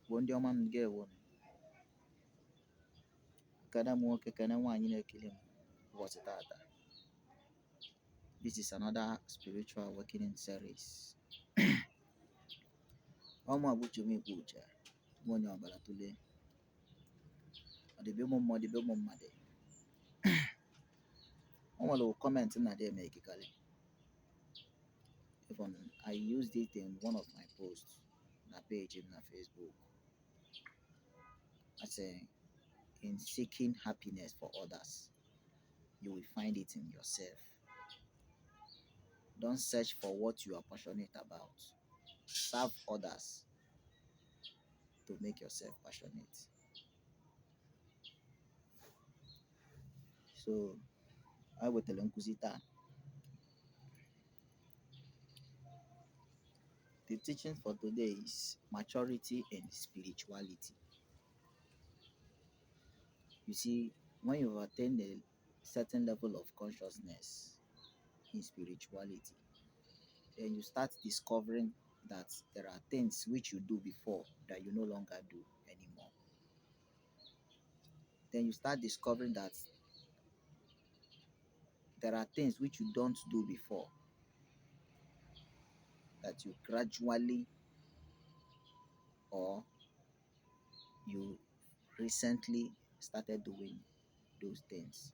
bụ ndị ọma m ga-ewo kene m nwoke kene nwaanyị na-ekiri m ụbọchị tata. This is another spiritual awakening series. Ọmụ abụchumikwu uche onye ọbara tụlee ọdịbe ụmụ mmụọ dịbe ụmụ mmadụ. O nwere kọmentị na dị eme ekikali. Even I used it in one of my posts na page na Facebook. I say, in seeking happiness for others, you will find it in yourself. Don't search for what you are passionate about. Serve others to make yourself passionate. So, I will tell you taa. The teaching for today is maturity and spirituality. You see, when you attain a certain level of consciousness in spirituality, then you start discovering that there are things which you do before that you no longer do anymore. Then you start discovering that there are things which you don't do before that you gradually or you recently started doing those things.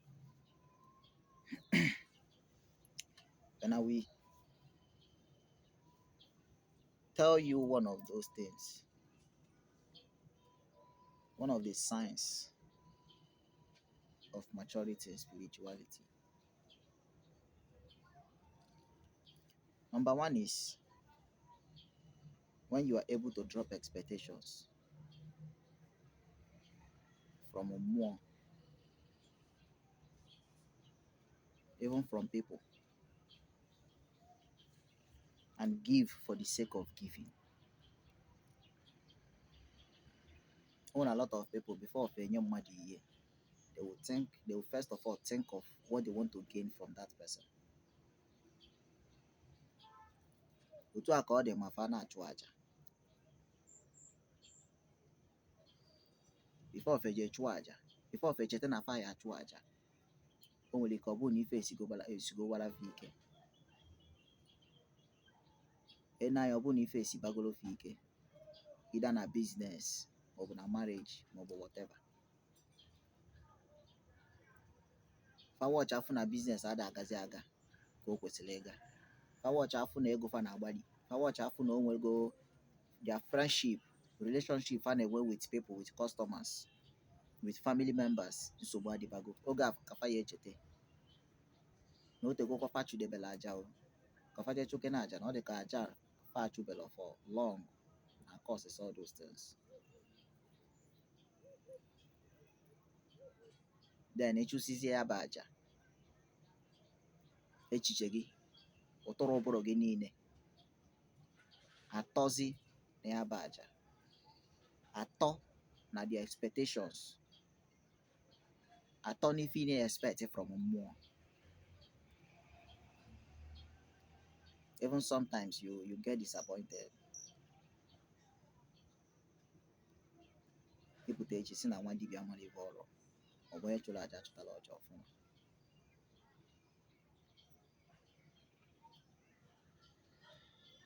And I will tell you one of those things. One of the signs of maturity and spirituality. Number one is when you are able to drop expectations from more, even from people, and give for the sake of giving. When a lot of people before offering money, they will first of all think of what they want to gain from that person. Otu a ka ọ dị ma fa na-achụ aja. Before feje chụọ aja, before fechete na fa ya achụ aja, o nwere ike ọ bụrụ na ife esigowara fe ike. Na ọ bụrụ na ife esibagoro fe ike, either na business maọbụ na marriage maọbụ whatever. Fa watch afụ na business ada agazi aga ka o kwesịrị ịga. Fa watch afụ na ego fa na-agbali. Fa watch afụ na o nwego their friendship, relationship fa na-enwe with people, with customers, with family members. Nsogbu adịbago. Oge a ka fa ya echete na o tegokwa fa chụdebela aja o. Ka fa je chụke na aja na ọ dị ka aja fa chụbela for long and causes all those things. Then ịchụsizie ya bụ aja, echiche gị, ụtụrụ ụbụrụ gị niile atọzi na ya bụ aja, atọ na the expectations, atọ n'ife ị na-expect from mmụọ. Even sometimes you get disappointed. Ịpụta echi si na nwa dibịa mara ibe ọrụ, ọ bụ onye chụrụ aja chụtara ọja ọfụma.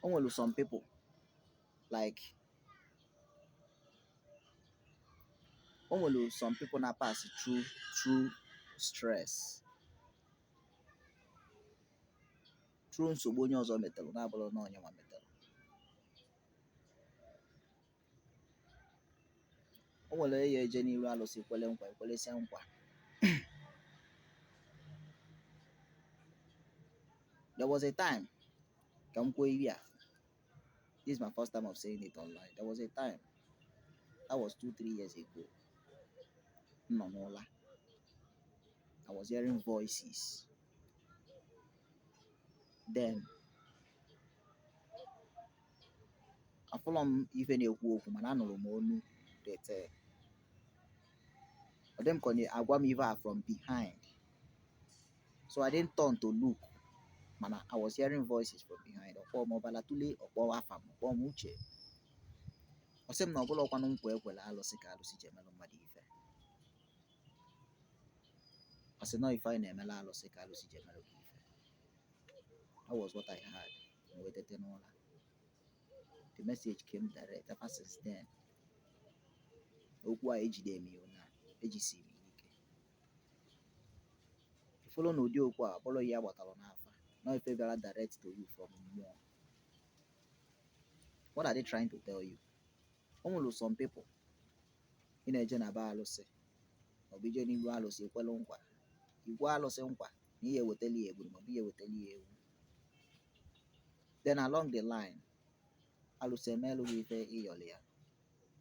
O nwere some people like na pass through stress, through nsogbu onye ọzọ metalụ na-abụrụ na onye nwa metalụ. O nwere ya eje n'iru alụsị kwele nkwa ekwelesia nkwa. There was a time, ka m kwuo iri a, this is my first time of saying it online. There was a time, that was 2-3 years ago. Nọ n'ụla. I was hearing voices. Then, afọlọ m ife na-ekwu okwu mana anụrụ m onu dete. Ọ dị m ka ọ na-agwa m ife from behind. So I didn't turn to look. Mana I was hearing voices from behind. Ọkpọ m ọbala tụle, ọkpọ afa m, ọkpọ m uche. Ọ sị m na ọ bụlọkwanụ nkwa ekwere alụsị ka alụsị ji emelụ mmadụ ife. Ọ sị nọ ife anyị na-emela alụsị ka alụsị ji emelụ gị ife. That was what I had. Wee tete n'ụra. The message came direct. Ever since then, okwu a ejide m iwu na ejisi m ike. Ifolo na ụdị okwu a bụrụ ihe agbatara n'afa. No ife bịara direct to you from mmụọ. What are they trying to tell you? O nwere some people ị na-eje na be alụsị ma ọ bụ ije n'ihu alụsị ekwelu nkwa. Igwe alụsị nkwa na ihe eweteli ya egbu ma ọ bụ ihe eweteli ya ewu. Then along the line, alụsị emelụ gị ife ịyọlị ya.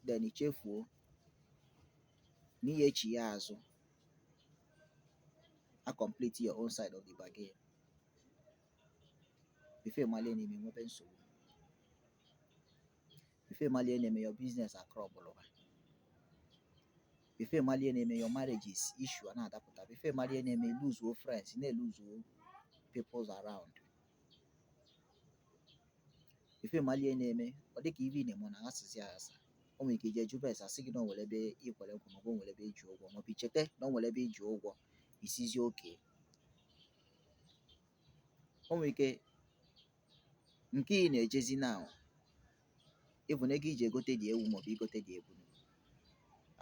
Then ichefuo na ihe echi ya azụ a complete your own side of the bargain. Before malie na-eme nwebe nsogbu. Before malie na-eme your business akọrọbụlụba. Before malie na-eme your marriages issue a na-adapụta. Before malie na-eme lose friends, na-lose peoples around. Ife malie na-eme ọ dịka ivi na-eme na asịsị asa. O nwere ike ije jụba ese asị gị na o nwere ebe ikwere nkwa ma ọ bụ o nwere ebe iji ụgwọ ma ọ bụ ichete na o nwere ebe iji ụgwọ isizi oke. O nwere ike nke ị na-ejezi na ịbụ na ego iji egote dị ewu ma ọ bụ igote dị ebu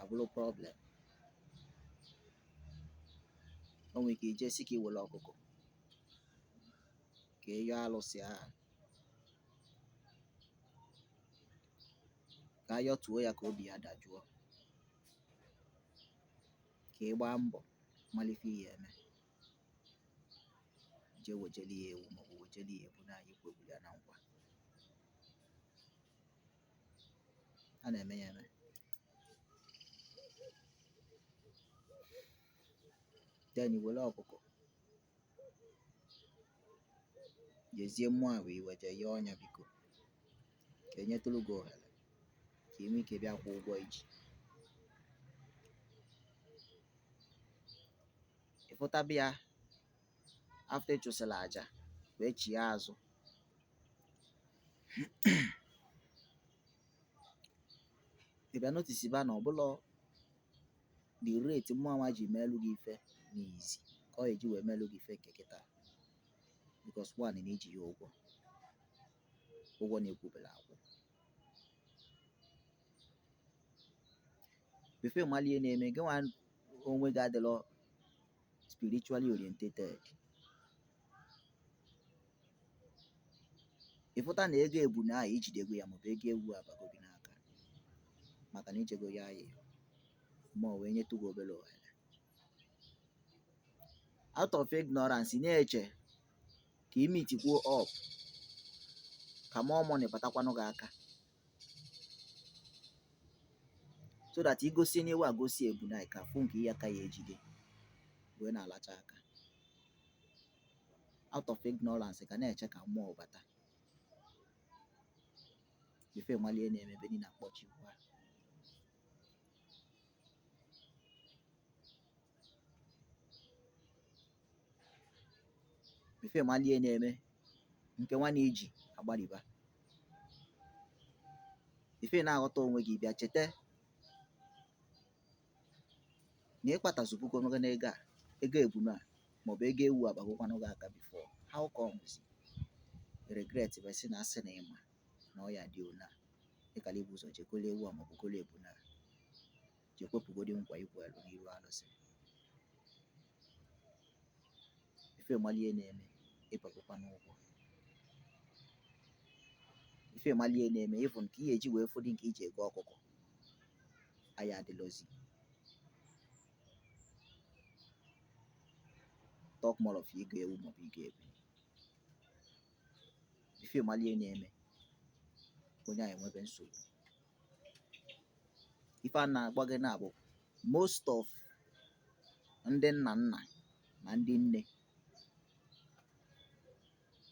abụrụ problem. O nwere ike ije si ka iwere ọkụkọ ka ịyọ alụsị ahụ ka ayọtuo ya ka obi ya dajụọ, ka ị gbaa mbọ malife ihe eme jee wejeli ya ewu maọbụ wejeli ya ebu na anyị kweburu ya na nkwa. A na-eme ya eme. Then were ọkụkọ jezie mmụọ ahụ iwe jee ya ọnya biko ka enyetụrụ gị ohere ka ị nwee ike bịa kwụ ụgwọ iji. Ịfụtabịa after ịchụsịrị aja wee chie azụ ị bịa notice ba na ọbụlọ the rate mmụọ nwa ji melụ gị ife n'izi ka ọ eji wee melụ gị ife nke kịta because one na-eji ya ụgwọ na-ekwubere akwụ. Before malie na-eme gị nwa onwe gị adịlọ spiritually orientated. Ịfụta na ego ebu na ahụ ijidego ya maọbụ ego ewu abago gị n'aka maka na ijego ya ahụ ma ọ wee nyetụ gị obere ohere. Out of ignorance na-eche ka ime itikwuo up ka more money batakwanụ gị aka so that igosi n'iwu agosi ebu na ka fụ nke ihe aka ya ejide wee na-alacha aka. Out of ignorance ka na-eche ka mmụọ bata. Before malie na-eme ebe niile akpọchikwa. Before malie na-eme nke nwa na-eji agbariba. Before na-aghọta onwe gị bịa cheta na ịkpatazubugo na ego ebuna maọbụ ego ewu abagokwanụ gị aka before. How comes regret bụ sị na asị na ịma na ọ ya dị ona ịkala ibu ụzọ jekolo ewu a maọbụ golo ebuna jekwepụgodi nkwa ikwelu n'iru alụsị. Before malie na-eme ịbagokwanụ ụgwọ. Before malie na-eme ịfụ nke ihe eji wee fụdị nke iji ego ọkụkọ aya adịlozi. Talk more of ego ewu maọbụ ego ebu. Before malie na-eme onye anyị nwebe nsogbu. Ife a na-agba gị na bụ most of ndị nna nna na ndị nne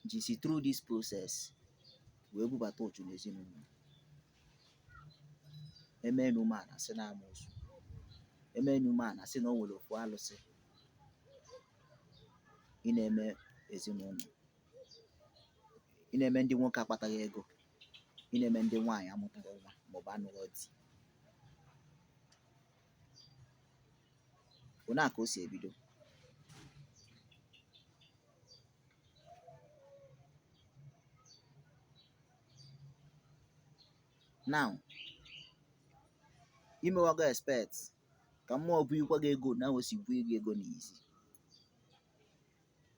jisi through this process wee bubata otu n'ezinụlọ. Eme enume a na-asị na amoosu. Eme enume a na-asị na o nwere ofu alụsị ị na-eme ezinụlọ. Ị na-eme ndị nwoke akpataghị ego ị na-eme ndị nwaanyị amụtaghị nwa maọbụ anụghị di. One a ka o si ebido. Now, imewago expect ka mmụọ bụ ikwa gị ego na o si bụ gị ego n'izi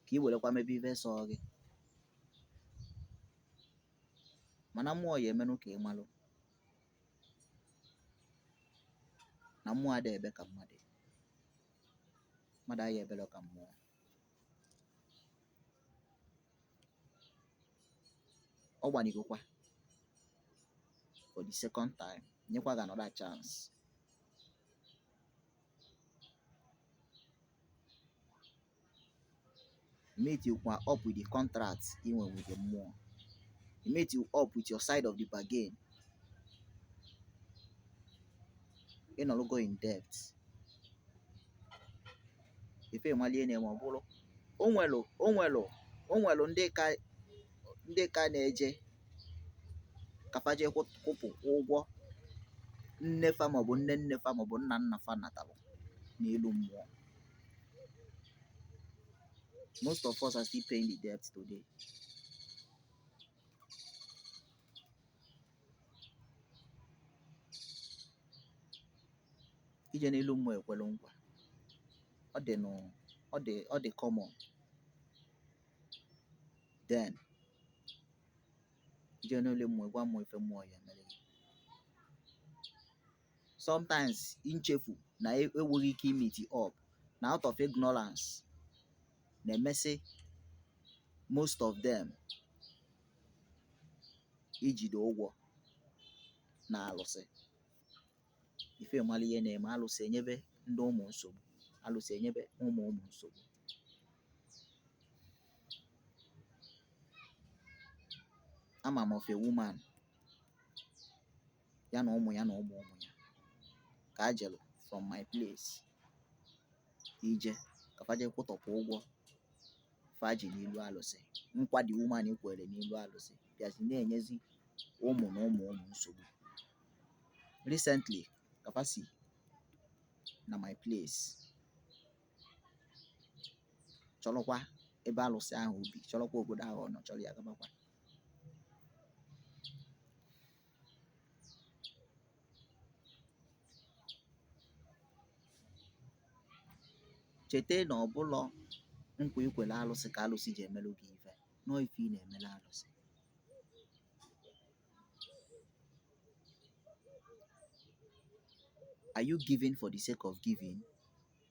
ka ị werekwa mebe ife sọ gị, mana mmụọ ya emenụ ka ị malụ na mmụọ adịghị ebe ka mmadụ, mmadụ ahịa ebelọ ka mmụọ. Ọ gbanigokwa for the second time, nyekwa gị another chance. Meet you up with the contract inwe with the mmụọ. Meet you up with your side of the bargain. Ị nọrọgo in debt. Ife malie na ọ bụrụ o nwelu ndị ka na-eje kafaje kwụpụ ụgwọ nnefa maọbụ nne nnefa maọbụ nna nna fa natalụ n'elu mmụọ. Most of us are still paying the debt today. Ije n'elu mmụọ ekwelu nkwa, ọ dị common. Then ije n'elu mmụọ gwa mmụọ ife mmụọ ya mere gị. Sometimes nchefu na enweghị ike imiti up na out of ignorance na-emesi most of them ijide ụgwọ na alụsị. Ife mali ihe na-eme alụsị enyebe ndị ụmụ nsogbu, alụsị enyebe ụmụ nsogbu. Ama m of a woman, ya na ụmụ ya ka a jelu from my place ije kafaje kwụtọpụ ụgwọ faji n'ilu alụsị. Nkwa dị woman kwere n'ilu alụsị bịazi na-enyezi ụmụ na ụmụ nsogbu. Recently kafasi na my place chọrọkwa ebe alụsị ahụ obi, chọrọkwa obodo ahụ ọ nọ, chọrọ ya gabakwa. Cheta na ọbụlọ nkwa ikwele alụsị ka alụsị ji emelụ gị ife, nọ ife ị na-emele alụsị. Are you giving for the sake of giving,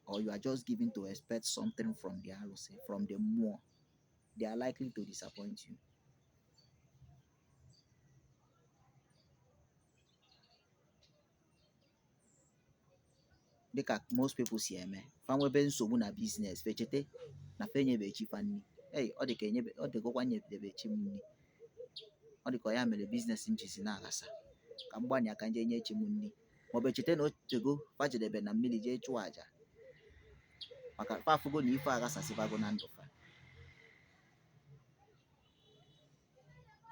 or you are just giving to expect something from the alụsị, from the mmụọ? They are likely to disappoint you. Dịka most people si eme, fa nwebe nsogbu na business fechete na fe enyebechi fa nni. Ọ dịgokwa nyedebe chi m nni, ọ dịka ya mere business njizi na-aghasa ka mgbanye aka nje nye chi m nni. Maọbụ echete na otego fa jedebe na mmiri jee chụọ aja maka fa afụgo na ife aghasasịbago na ndụ fa.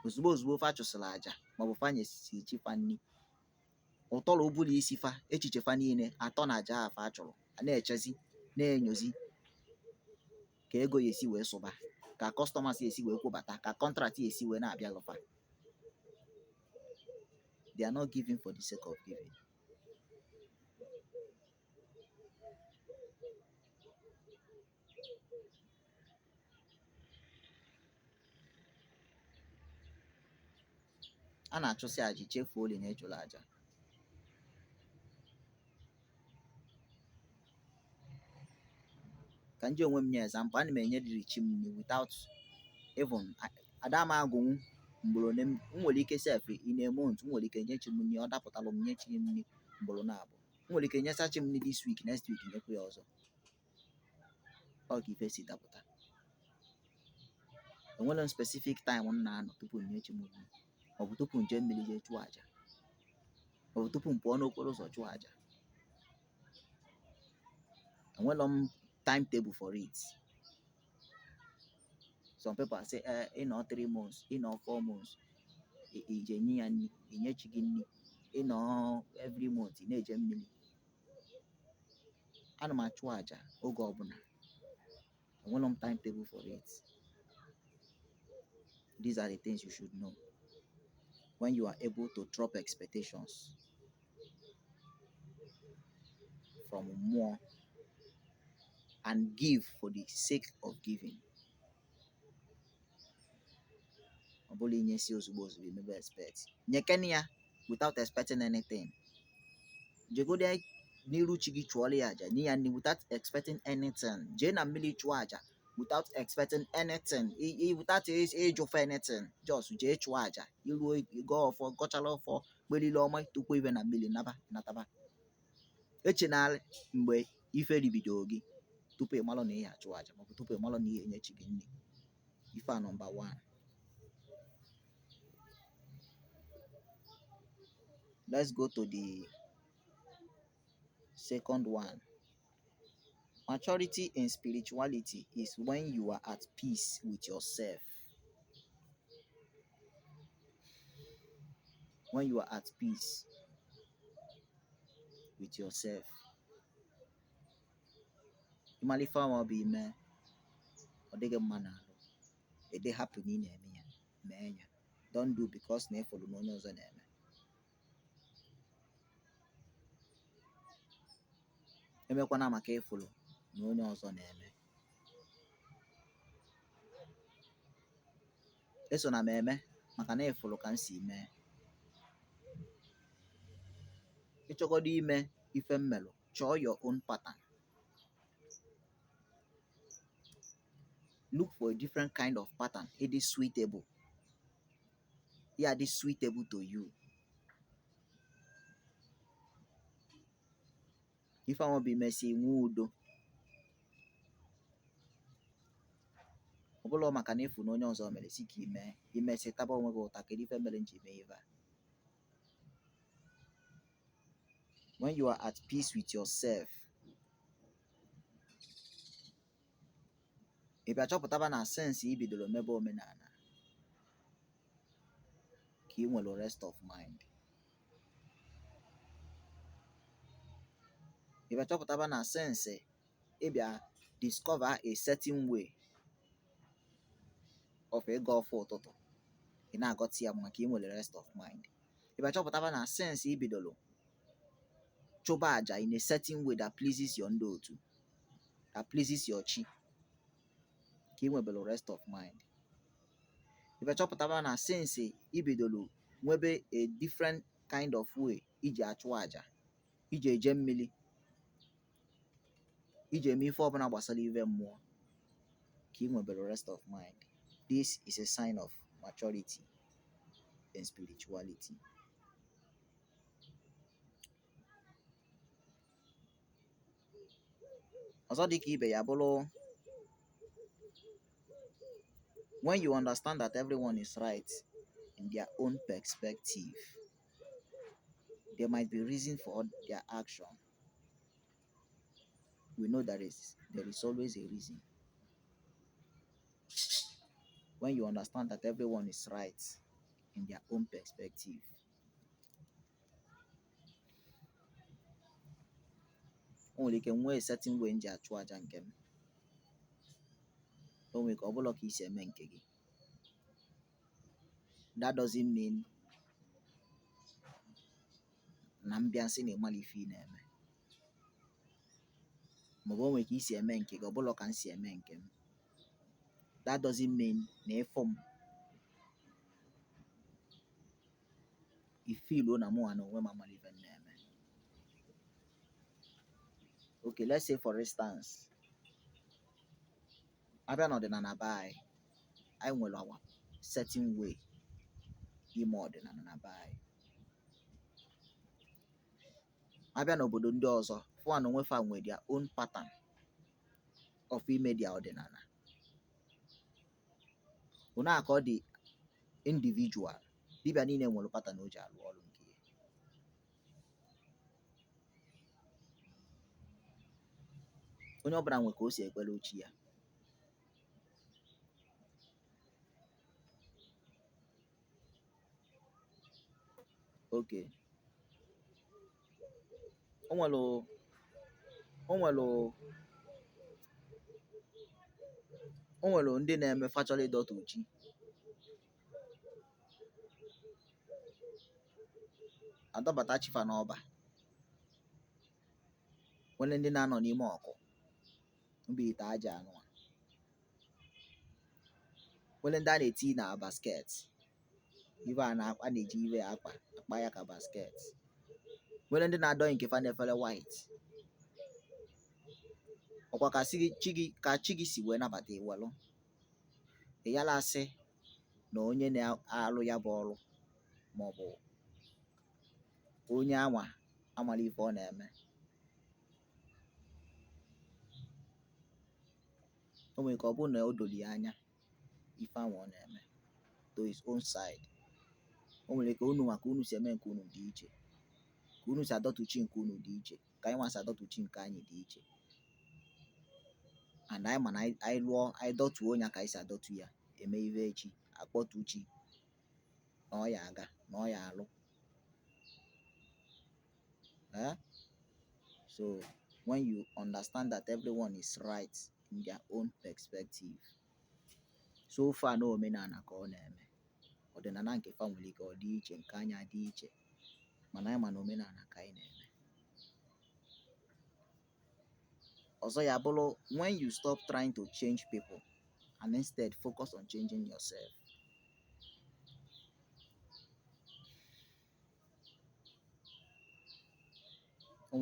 Ozugbo fa chụsịrị aja maọbụ fa nyesi chi fa nni, ụtọrọ ụbụrụ isi fa, echiche fa niile atọ na aja afa achọrọ, a na-echezi na-enyozi ka ego ya esi wee sụba, ka customers esi wee kwụbata, ka contract esi wee na-abịa lụfa. They are not giving for the sake of giving. A na-achụsị aja chefuo oli na ejụrụ aja. Ka nje onwe m nye example, ana m enye dịrị chi m nni without even adama agụnwu mgboro m nwere ike sef in a month, nwere ike nye chi m nni, ọ dapụtalụ m nye chi m nni mgboro na abụ. Nwere ike nyesa chi m nni this week, next week nyekwa ya ọzọ. Ọ ka ife si dapụta. Enwere specific time m na-anọ tupu nye chi m nni, ọ bụ tupu nje mmiri jee chụọ aja, ọ bụ tupu m pụọ n'okporo ụzọ chụọ aja. Enwere m timetable for it. Some people say in 3 months, in 4 months. ije nye ya nri, inyechi gị nri, ịnọ every month na-eje mmiri. Ana m achụ àjà oge ọbụla, enwere m timetable for it. These are the things you should know when you are able to drop expectations from more and give for the sake of giving. Ọ bụla inyesi ozugbo ozugbo emebe expect. Nyekene ya without expecting anything. Jegode n'iru chi gị chụọrọ ya aja, nye ya nri without expecting anything. Jee na mmiri chụọ aja without expecting anything, without ịjụ for anything. Just jee chụọ aja, iruo gọọ ọfọ, gọchala ọfọ, kpelile ọma, tukwu ibe na mmiri nataba. Echenala mgbe ife ribido gị tupu ị malụ na ihe achụ aja, maọbụ tupu ị malụ na ihe enyechi gị nri. Ife a number 1. Let's go to the second one. Maturity in spirituality is when you are at peace with yourself. When you are at peace with yourself. Ịmalife ma ọ bụ ime ọ dịghị mma n'ahụ, ịdị happy na ị na-eme ya, mee ya. Don't do because na ịfụrụ na onye ọzọ na-eme. Emekwana maka ịfụrụ na onye ọzọ na-eme. Eso na m eme maka na ịfụrụ ka m si mee. Ịchọgodo ime ife mmelụ, chọọ your own pattern. Look for a different kind of pattern. It is suitable. Yeah, it is suitable to you. If I want to be messy, udo. Ọ bụla maka na ịfụ na onye ọzọ mere si ka imesi taba onwe gị ụta, kedu ife mere nji mee ife a? When you are at peace with yourself, ị bịa chọpụtaba na sense ibidoro mebe omenala ka ị nwere rest of mind. Ị bịa chọpụtaba na sense ịbịa discover a certain way of ịga ọfụ ụtụtụ, ị na-agọti ya maka ị nwere rest of mind. Ị bịa chọpụtaba na sense ibidoro chụba aja in a certain way that pleases your ndị otu, that pleases your chi, ka ị nwebelu rest of mind. Ị bịa chọpụtaba na sense ibidoro nwebe a different kind of way iji achụ aja, iji eje mmiri, iji eme ife ọbụla gbasara ive mmụọ, ka ị nwebelu rest of mind. This is a sign of maturity in spirituality. Ọzọ dịka ibe ya bụrụ when you understand that everyone is right in their own perspective, there might be reason for their action. We know there is always a reason. When you understand that everyone is right in their own perspective, o nwere ike nwee certain way nji achụ aja nke m, o nwere ike ọ bụla ka isi eme nke gị. That doesn't mean na mbịa nsị na ịmala ife ị na-eme, maọbụ o nwere ka isi eme nke gị ọ bụla ka m si eme nke m. That doesn't mean na ịfụ m ifilo na mụ na onwe m amala ife m na-eme. Okay, let's say for instance, abịa n'ọdịnala be anyị nwere our certain way ime ọdịnala na be anyị. Abịa n'obodo ndị ọzọ, fụa na onwe fa nwere their own pattern of ime their ọdịnala. Una ka ọ dị individual, dibịa niile nwere pattern o ji alụ ọrụ nke ya. Onye ọbụla nwe ka o si ekwere ochi ya. Okay, o nwere o nwere o nwere ndị na-eme factory dot uchi adọbata chifa n'ọba, nwere ndị na-anọ n'ime ọkụ mba ite aja anụwa, nwere ndị a na-eti na basket, ibe a na-eji ibe akpa ya ka basket, nwere ndị na-adọghị nke fa na-efere white. Ọkwa ka chi gị si wee nabata iwelu ịyala asị na onye na-alụ ya bụ ọrụ maọbụ onye anwa amala ife ọ na-eme. O nwere ka ọ bụrụ na o doli anya ife anwa ọ na-eme to his own side. O nwere ka unu maka unu si eme nke unu dị iche, ka unu si adọtuchi nke unu dị iche, ka anyị nwa si adọtuchi nke anyị dị iche. And anyị ma na anyị lụọ anyị dọtuo onye ka anyị si adọtu ya eme ive echi akpọtu chi na ọ ya aga na ọ ya alụ. So when you understand that everyone is right in their own perspective, so far na omenala ka ọ na-eme, ọdịnala nke fa nwere ike ọ dị iche, nke anya dị iche, mana anyị ma na omenala ka anyị na-eme. Ọzọ ya bụrụ, when you stop trying to change people and instead focus on changing yourself. O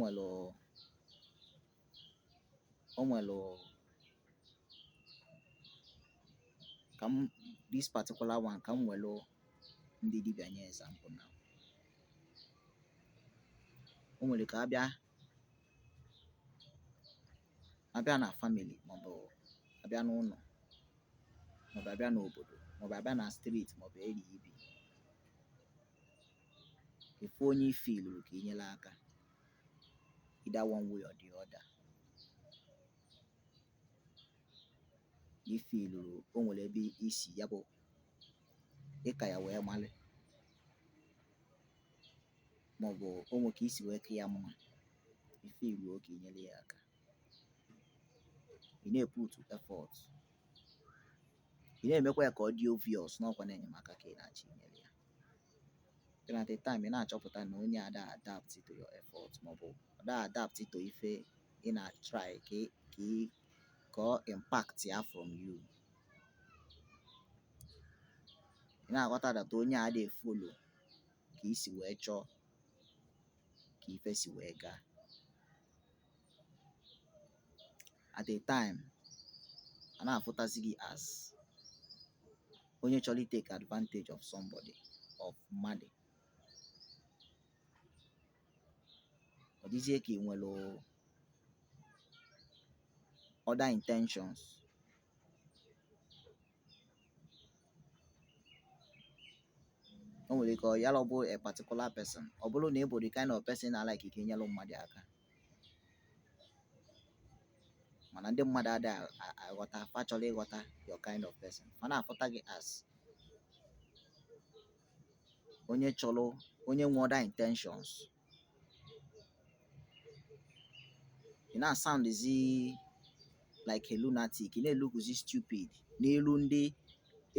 nwere ka m this particular one ka m nwere ndị dibịa nye example na o nwere ka abịa na family maọbụ abịa n'ụlọ maọbụ abịa n'obodo maọbụ abịa na street maọbụ eri ibi, efu onye ifiluru ka inyere aka either one way or the other. Ifiluru o nwere ebe isi ya bụ ịka ya wee mali maọbụ o nwere ka isi wee ka ya mma, ifilu oge inyere ya aka, ị na-put effort, ị na-emekwa ya ka ọ dị obvious na ọkwa na enyemaka ka ị na-achọ inyere ya. Then at the time ị na-achọpụta na onye ada adapt to your effort maọbụ ada adapt to ife ị na-try ka ọ impact ya from you. Ị na-aghọta that onye a dey follow ka isi wee chọọ ka ife si wee gaa. At a time a na-afụtazi gị as onye chọrọ take advantage of somebody, of mmadụ. Ọ dịzie ka ị nwere other intentions. O nwere ka ọ yala ọ bụ a particular person, ọ bụrụ na ị bụ the kind of person na like ka inyelu mmadụ aka, mana ndị mmadụ adịghị aghọta, fa chọrọ ịghọta your kind of person, fa na-afụta gị as onye nwe other intentions. Ị na-soundzi like a lunatic, ị na-elukuzi stupid n'elu ndị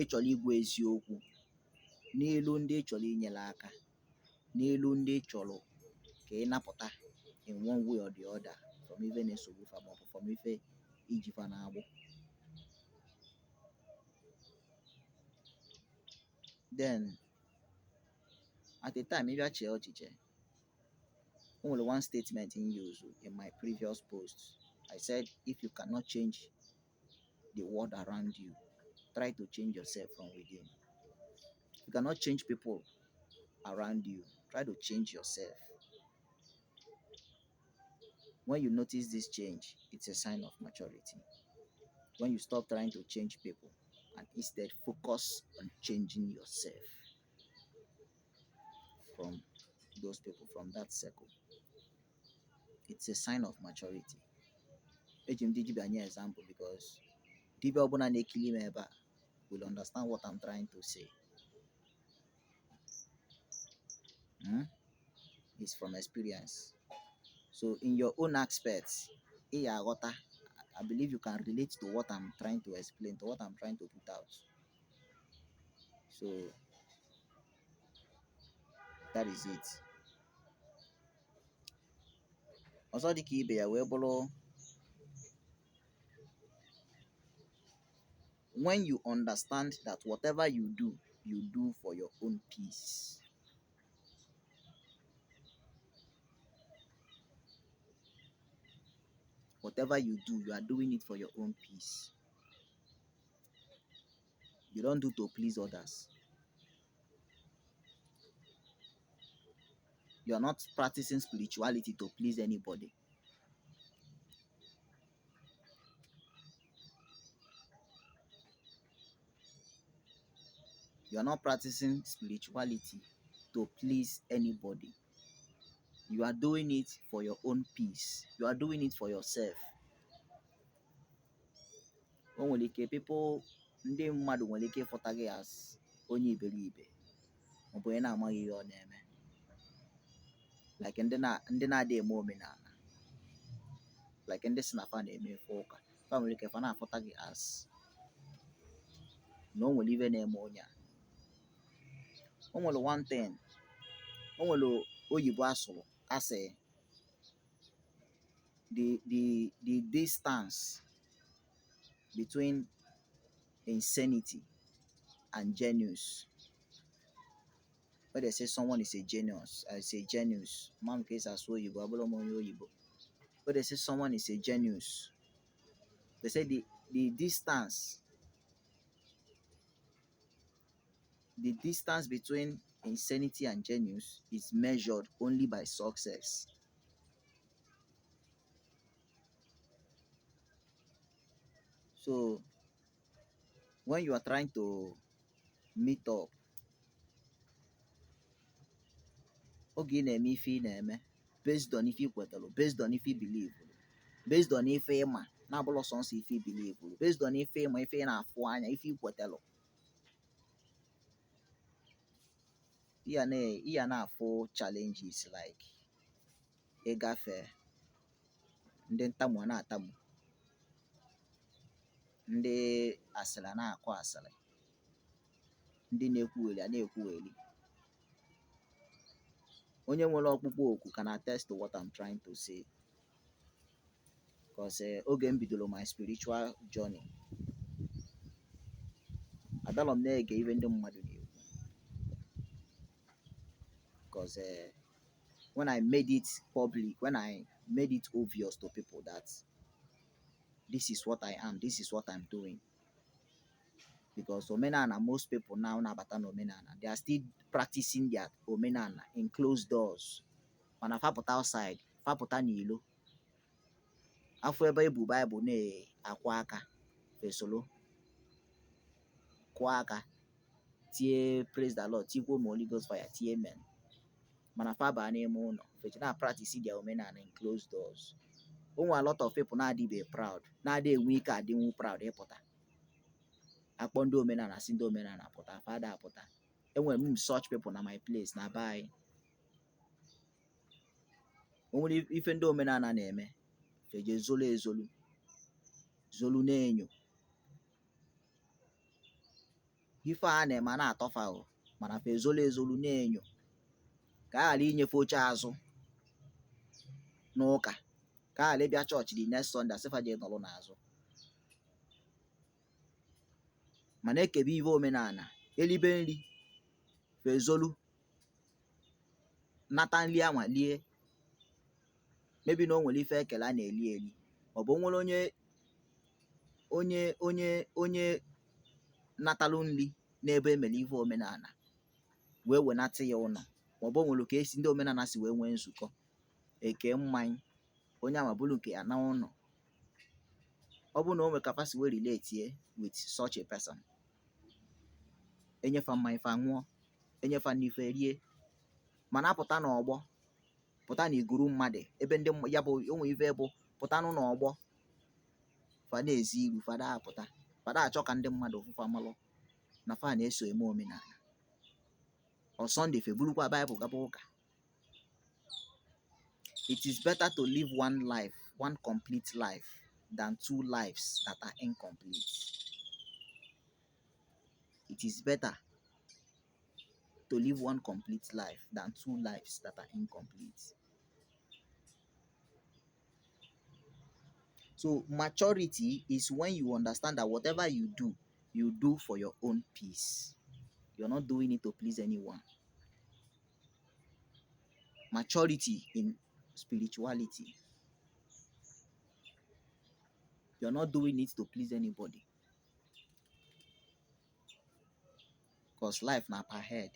ị chọrọ igwe eziokwu, n'elu ndị ị chọrọ inyere aka, n'elu ndị ị chọrọ ka ị napụta in one way or the other from ife na-esogbu fa maọbụ from ife iji fa na-agbụ. Then at the time ị bịa chee ọchịche, o nwere one statement in use in my previous post. I said if you cannot change the world around you, try to change yourself from within. If you cannot change people around you, try to change yourself. When you notice this change, it's a sign of maturity. When you stop trying to change people and instead focus on changing yourself from those people, from that circle, it's a sign of maturity. Eji m dibịa nye example because dibịa ọbụla na-ekili m ebe a will understand what I'm trying to say. It's from experience. So in your own aspects, I believe you can relate to what I'm trying to explain, to what I'm trying to put out. So that is it. Also dịka ibe ya wee bụrụ, when you understand that whatever you do for your own peace. Whatever you do, you are doing it for your own peace. You don't do to please others. You are not practicing spirituality to please anybody. You are not practicing spirituality to please anybody. You are doing it for your own peace. You are doing it for yourself. O nwere ike ndị mmadụ nwere ike ịfụta gị as onye iberibe maọbụ onye na-amaghị ihe ọ na-eme, like ndị na-adị eme omenala, like ndị si na fa na-eme ife ụka. Fa nwere ike fa na-afụta gị as na o nwere ife na-eme onye a. O nwere one thing, o nwere oyibo asụrụ asị, the distance between insanity and genius. When they say someone is a genius, man case as oyibo, oyibo. When they say someone is a genius, they say the distance between insanity and genius is measured only by success. So when you are trying to meet up, oge ị na-eme ife ị na-eme based on ife ị kwetara, based on ife ị believe, based on ife ịma, na-abụrụ sọnsọ ife ị believe, based on ife ịma, ife ị na-afụ anya, ife ị kwetara. Ị ya na-afụ challenges like ịgafe, ndị ntamu na-atamu, ndị asịrị na-akụ asịrị, ndị na-ekwugheri na-ekwugheri. Onye nwere ọkpụkpọ oku can attest to what I'm trying to say. Because oge m bidoro my spiritual journey, adọrọ m na-ege ife ndị mmadụ na-ekwu. Because when I made it public, when I made it obvious to people that this is what I am, this is what I'm doing. Because omenala, most people now nabata na omenala, they are still practicing their omenala in closed doors. Mana fapụta outside, fapụta n'ilo, afọ ebe ebu Bible na-akwa aka fesolo, kwa aka, tie praise the Lord, tikwo ma Holy Ghost fire, tie amen. Mana fa baa n'ime ụlọ, fechi na practice their omenala in closed doors. O nwere a lot of people na-adịbe proud, na-adị enwe ike adịnwu proud ịpụta. Akpọ ndị omenala si ndị omenala pụta, fada apụta. Enwere m such people na my place na be anyị. O nwere ife ndị omenala na-eme, feje zolu na-enyo. Ife a na-eme na-atọfa o, mana fe ezolu na-enyo ka a ghara inyefe oche azụ n'ụka, ka a ghara ịbịa chọọchị the next Sunday asịfa je nọrọ n'azụ. Mana ekebe ife omenala, elibe nri fe ezolu nata nri anwa lie. Maybe na o nwere ife ekele a na-eli, ọ bụ nwere onye natalụ nri n'ebe emere ife omenala wee wenata ya ụlọ, maọbụ nwere ka esi ndị omenala si wee nwee nzukọ, eke mmanya, onye ama bụrụ nke ya na ụlọ. Ọ bụ na o nwere kapasiti wee relate with such a person, enyefa mmanya fa ṅụọ, enyefa n'ife rie. Mana apụta n'ọgbọ, pụta n'iguru mmadụ ebe ndị ya bụ onwe ife bụ pụta n'ọgbọ, fada ezi iru, fada apụta, fada achọ ka ndị mmadụ fụfa malụ na fa na-eso eme omenala. Ọ Sunday fe burukwa Bible gaba ụka, It is better to live one life, one complete life, than two lives that are incomplete. It is better to live one complete life than two lives that are incomplete. So maturity is when you understand that whatever you do for your own peace. You're not doing it to please anyone. Maturity in spirituality. You're not doing it to please anybody. Because life now ahead.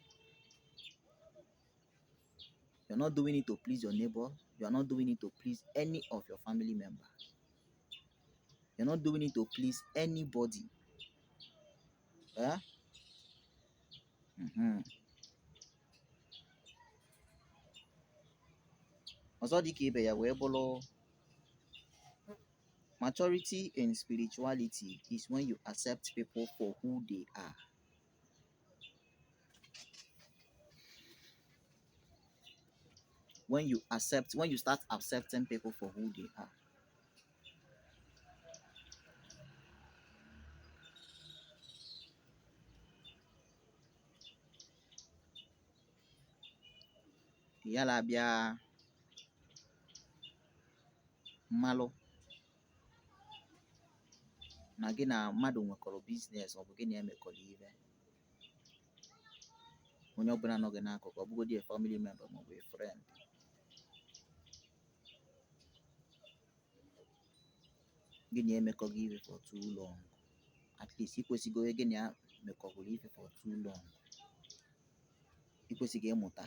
You're not doing it to please your neighbor. You're not doing it to please any of your family members. You're not doing it to please anybody. Eh? Ọzọ dị ka ibe ya wee bụrụ, maturity in spirituality is when you accept people for who they are. When you start accepting people for who they are. Yala bịa mmalụ na gị na mmadụ nwekọrọ biznes, ọ bụ gị na emekọrọ ihe. Onye ọbụla nọ gị n'akụkụ, ọ bụgodị a family member maọbụ a friend. Gị na emekọghị ihe for too long. At least ikwesịgo gị na emekọgoro ihe for too long. Ikwesịghị ịmụta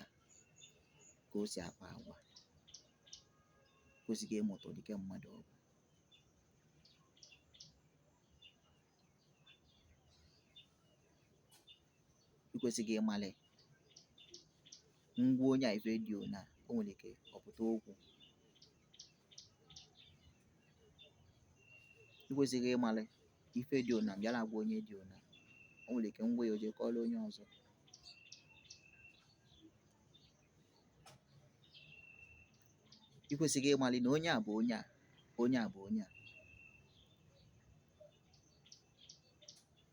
ka o si akpa agwa. Ikwesịghị ịmụta ụdị ka mmadụ ọ bụ. Ikwesịghị ịmali ngwa onye a ife dị na o nwere ike ọpụta okwu. Ikwesịghị ịmali ife dị na bịara agwa onye dị na o nwere ike ngwa ya o jee kọọrọ onye ọzọ. Ikwesịghị ịmali na onye a bụ onye a, onye a bụ onye a.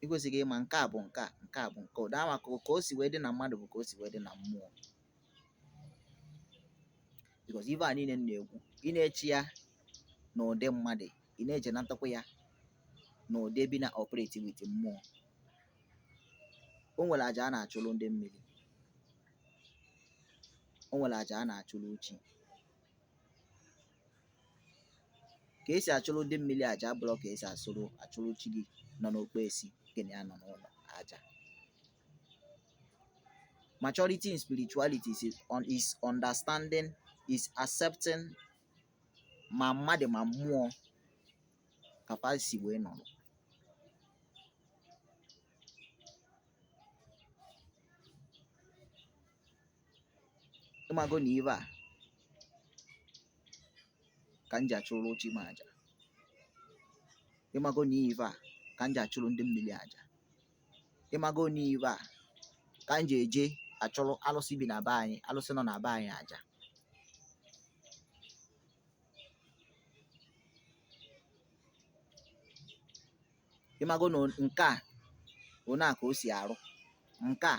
Ikwesịghị ịma nke a bụ nke a, nke a bụ nke ụda ama ka o si wee dị na mmadụ bụ ka o si wee dị na mmụọ. Because ife a niile na-ekwu, ị na-echi ya n'ụdị mmadụ, ị na-eje natakwa ya n'ụdị bi na operate with mmụọ. O nwere aja a na-achụrụ ndị mmiri, o nwere aja a na-achụrụ chi. Ka esi achụrụ ndị mmiri aja abụrụ ka esi achụrụ chi gị nọ n'okpesi gị na ya nọ n'ụlọ aja. Maturity in spirituality is understanding, is accepting ma mmadụ ma mmụọ ka fa si wee nọrọ. Ịmago na ive a ka m ji achụrụ chi m aja. Ịmago na ive a ka m ji achụrụ ndị mmiri aja. Ịmago na ive a ka m ji eje achụrụ alụsị bi na be anyị, alụsị nọ na be anyị aja. Ịmago na nke a one a ka o si arụ, nke a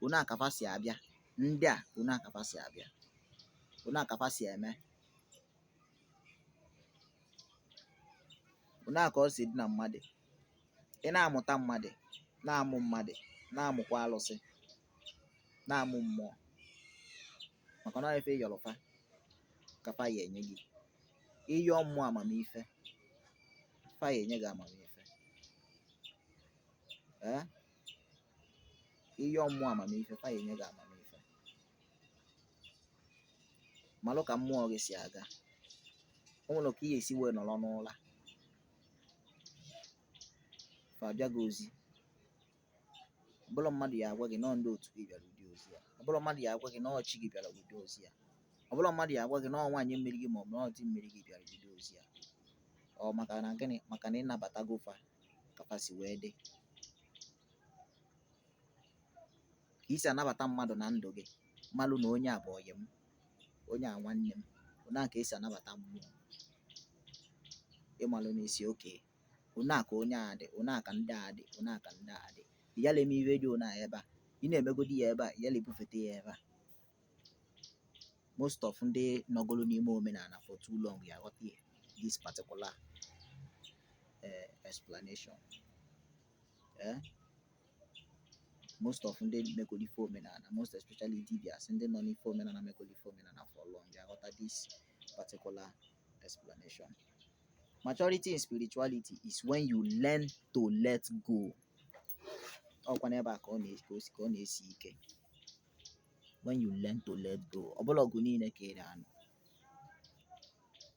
one a ka fa si abịa, ndị a one a ka fa si abịa, one a ka fa si eme, one a ka ọ si dị na mmadụ. Ị na-amụta mmadụ, na-amụ mmadụ, na-amụkwa alụsị, na-amụ mmụọ. Maka na ife ịyọrọfa ka fa ya enye gị. Ịyọ mmụọ amamife, fa ya enye gị amamife. Ịyọ mmụọ amamife, fa ya enye gị amamife. Malụ ka mmụọ gị si aga. O nwere ka ị ga-esi wee nọrọ n'ụla, fa abịa gị ozi. Ọbụla mmadụ ya agwa gị nọọ ndị otu gị bịara ụdị ozi ya. Ọbụla mmadụ ya agwa gị nọọ chi gị bịara ụdị ozi ya. Ọbụla mmadụ ya agwa gị nọọ nwaanyị mmiri gị maọbụ nọọ di mmiri gị bịara ụdị ozi ya. Ọ maka na gịnị? Maka na ịnabatago fa ka fa si wee dị. Ka isi anabata mmadụ na ndụ gị, mmalụ na onye a bụ ọyị m, onye a nwanne m, Una ka esi anabata mmụọ. Ịmalụ n'isi oke una ka onye a dị, una ka ndị a dị, una ka ndị a dị. Iyala eme ife dị ona ebe a, ị na-emegodi ya ebe a, iyala ebufete ya ebe a. Most of ndị nọgolo n'ime omenala for too long ya aghọta this particular explanation. Most of ndị megolo ife omenala, most especially dibias, ndị nọ n'ife omenala megolo ife omenala for long ya aghọta this particular explanation. Maturity in spirituality is when you learn to let go. Ọkwa n'ebe a ka ọ na-esi ike. When you learn to let go, ọbụla ọgụ niile ka ị na-anụ,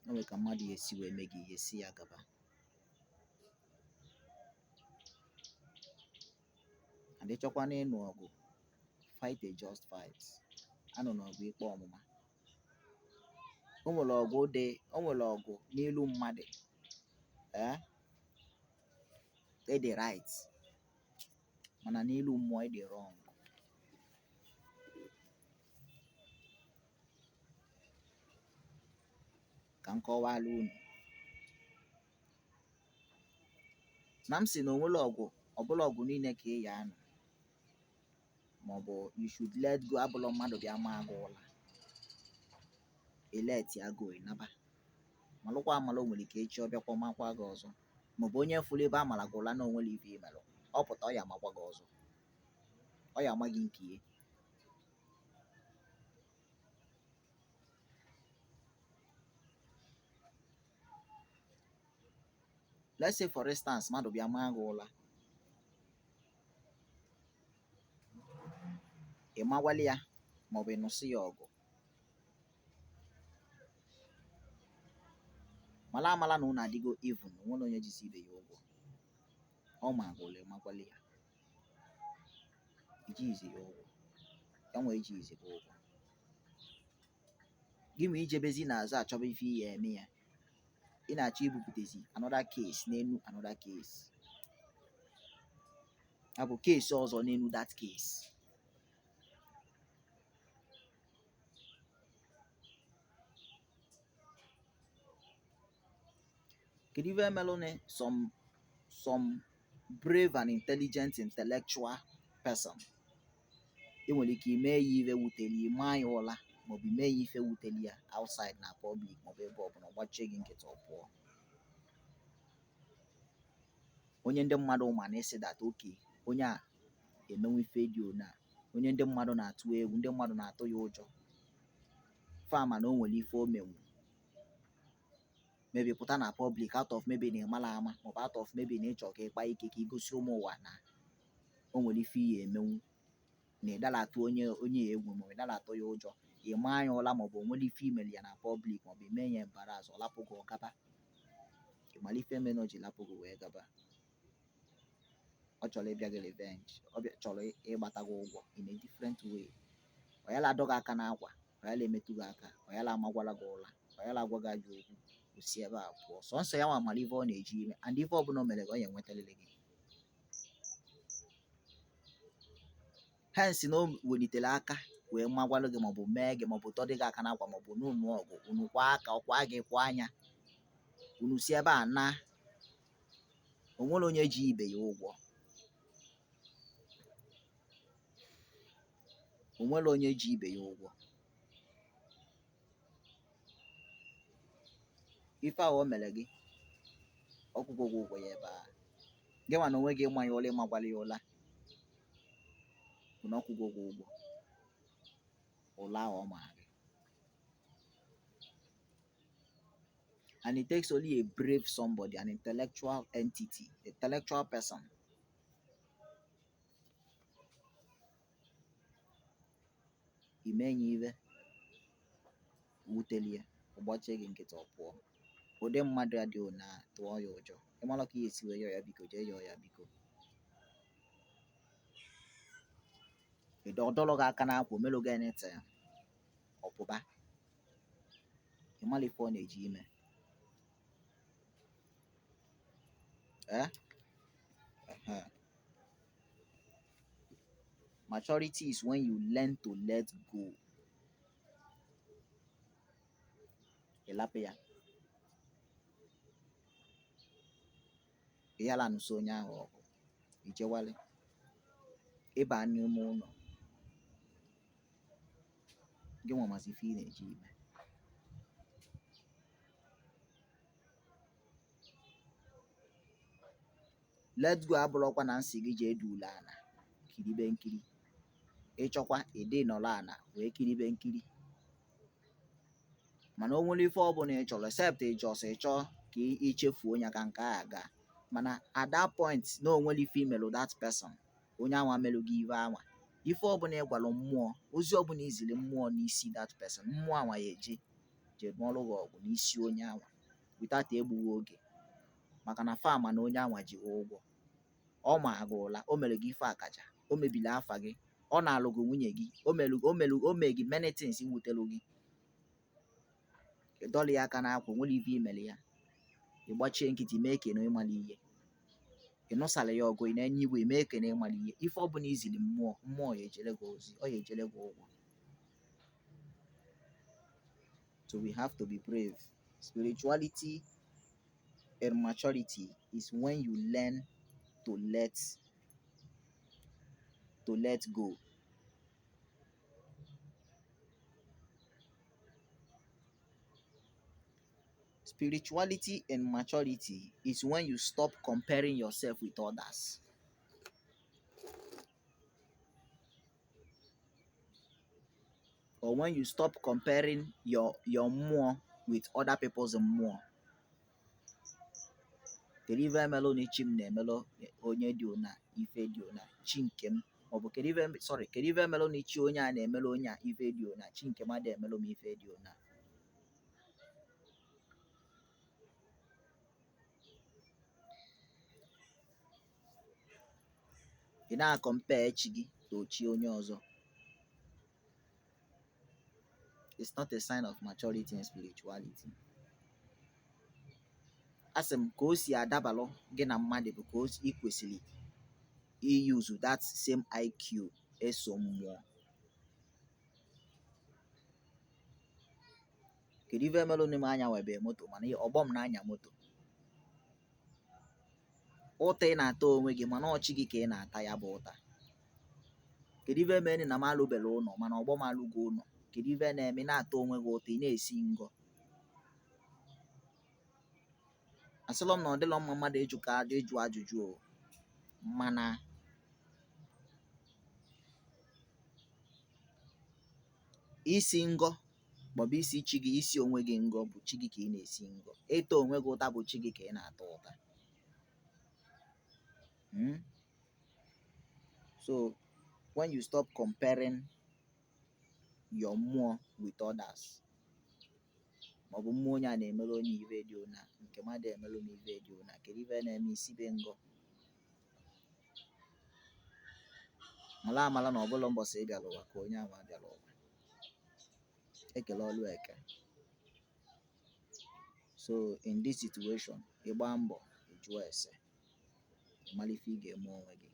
o nwere ka mmadụ ya esi wee mee gị ihe si ya gaba. And ịchọkwa na ịnụ ọgụ, fight a just fight. Anụ n'ọgụ ikpe ọmụma. O nwere ọgụ n'ilu mmadụ dị right, mana n'ilu mmụọ dị wrong. Ka m kọwalụ unu na m si na onwere ọgụ, ọbụla ọgụ niile ka ị ya anụ, maọbụ you should let go. Abụlọ mmadụ bịa maa gị ụla, let ya go, ịnaba. Malụkwa amalụ, o nwere ike echi ọ bịakwa makwa gị ọzọ, maọbụ onye fụrụ ebe a mara gị ụla na onwere ife imelụ, ọ pụta ọ ya amakwa gị ọzọ, ọ ya ama gị nke ihe. Let's say for instance, mmadụ bịa maa gị ụla, ị mawali ya maọbụ ịnụsị ya ọgụ. Mala amala na unu adịgo even, onwere onye jisi ibe ya ụgwọ. Ọ ma gị ụla, ịmakwali ya, ijizi ya ụgwọ, ya nwe ijizi gị ụgwọ. Gị ma ijebezi n'azụ achọba ife ihe eme ya, ị na-achọ ibupụtezi another case n'enu another case. Ya bụ case ọzọ n'enu that case. Kedu ife emelụ na some brave and intelligent intellectual person, ị nwere ike ime ya ife wuteli, maa ya ụla, maọbụ ime ya ife wuteli ya outside na public, maọbụ ebe ọbụla, ọgbachie gị nkịta ọ pụọ. Onye ndị mmadụ ma na-esi that okay, onye a emenwe ife dị ona, onye ndị mmadụ na-atụ egwu, ndị mmadụ na-atụ ya ụjọ. Fama na o nwere ife o menwu, maybe pụta na public out of maybe na ịmala ama, maọbụ out of maybe na ịchọ ka ịkpa ike, ka igosi ụmụ ụwa na o nwere ife ihe emenwu, na ịdalatụ onye egwu, maọbụ ịdalatụ ya ụjọ, ịma anya ụla, maọbụ o nwere ife imeli ya na public, maọbụ ime ya embarrass, ọ lapụ gị ọgaba. Ịmala ife eme na o ji lapụ gị wee gaba. Ọ chọrọ ịbịa gị revenge, ọ chọrọ ịgbata gị ụgwọ in a different way. Ọ yala adọ gị aka n'akwa, ọ yala emetụ gị aka, ọ yala amagwala gị ụla, ọ yala agwa gị ajọ okwu, o si ebe a pụọ. Sọnsọ ya nwa mara ife ọ na-eji ime, and ife ọbụla o mere gị, ọ ya enwetalele gị. Hence na o welitere aka wee magwalụ gị, maọbụ mee gị, maọbụ tọdị gị aka n'akwa, maọbụ n'ụnụ ọgụ, unu kwa aka, ọkwa gị kwa anya, unu si ebe a na onwere onye ji ibe ya ụgwọ. Onwere onye ji ibe ya ụgwọ. Ife ahụ o mere gị, ọkwụkwọ gị ụgwọ ya ebe a. Gị nwa na onwe gị ịma ya ụla, ịmagwala ya ụla, na ọkwụkwọ gị ụgwọ ụla ahụ ọ ma gị. And it takes only a brave somebody, an intellectual entity, intellectual person, imenye ive wutelie, ụgbọchie gị nkịta ọ pụọ. Ụdị mmadụ ya dị ona, tụọ ya ụjọ. Ịmala ka ihe esi wee yọọ ya biko, jee yọọ ya biko. Ọdọlọ gị aka n'akwa, omelụ gị anything, ọpụba. Ịmala ife ọ na-eji ime. Maturity is when you learn to let go. ịlapụ ya, ịyala nụso onye ahụ ọgụ, ijewale ịba n'ime ụlọ gị nwa masị ife ị na-eji ime. Let's go abụrụkwa na nsị gị jee dule ana kiribe nkiri, ịchọkwa ịdị nọrọ ana wee kiribe nkiri, mana o nwere ife ọbụla ị chọrọ except ịchọ ka ichefuo ya ka nke a aga, mana at that point na o nwere ife imelụ that person, onye anwa melụ gị ife anwa, ife ọbụla ị gwalụ mmụọ, ozi ọbụla iziri mmụọ n'isi that person, mmụọ anwa ya eje nụọlụ gị ọgụ n'isi onye anwa without egbughị oge, maka na fama na onye anwa ji ụgwọ, ọ ma gị ụla, o mere gị ife akaja, o mebili afa gị, ọ na-alụ gị nwunye gị, o mee gị many things wutelụ gị, ịdọlị ya aka n'akwa, nwere ife imere ya, ịgbachie nkịtị mee kene ịmala ihe, ịnụsala ya ọgụ, ị na-enye iwe mee kene ịmala ihe, ife ọbụla izili mmụọ, mmụọ ya ejele gị ozi, ọ ya ejele gị ụgwọ. So we have to be brave. Spirituality and maturity is when you learn to let go. Spirituality and maturity is when you stop comparing yourself with others. Or when you stop comparing your mmụọ with other people's mmụọ. Kedu ife emelụ na chi m na-emelụ onye dị ona ife dị ona, chi nke m, ọ bụ kedu ife emelụ na chi onye a na-emelụ onye a ife dị ona, chi nke m adịghị emelụ m ife dị ona. Ị na-compare chi gị to chi onye ọzọ. It's not a sign of maturity and spirituality. Asị m ka o si adabalụ gị na mmadụ bụ ka ị kwesịrị use that same IQ eso mmụọ. Kedu ife emelụ n'ime anya webe moto mana ọgbọ m na-anya moto, ụta ị na-ata onwe gị mana ọchị gị ka ị na-ata ya bụ ụta. Kedu ife emeni na m alụbela ụlọ mana ọgbọ m alụgo ụlọ, kedu ife na-eme na-ata onwe gị ụta, ị na-esi ngọ. Asịlọ m na ọ dịlọ mma mmadụ ịjụ ajụjụ o, mana isi ngọ maọbụ isi chi gị, isi onwe gị ngọ bụ chi gị ka ị na-esi ngọ, ịta onwe gị ụta bụ chi gị ka ị na-ata ụta. So when you stop comparing your mmụọ with others, maọbụ mmụọ onye a na-emere onye ife dị ona, nke mmadụ emelụ m ife dị ona, kedu ife na-eme isi be ngọ. Amala na ọbụla mbọsị ị bịara ụwa ka onye ahụ bịara ụwa, ekele ọlụ eke. So in this situation, ịgba mbọ jụọ ese, ịmara ife ị ga-eme onwe gị.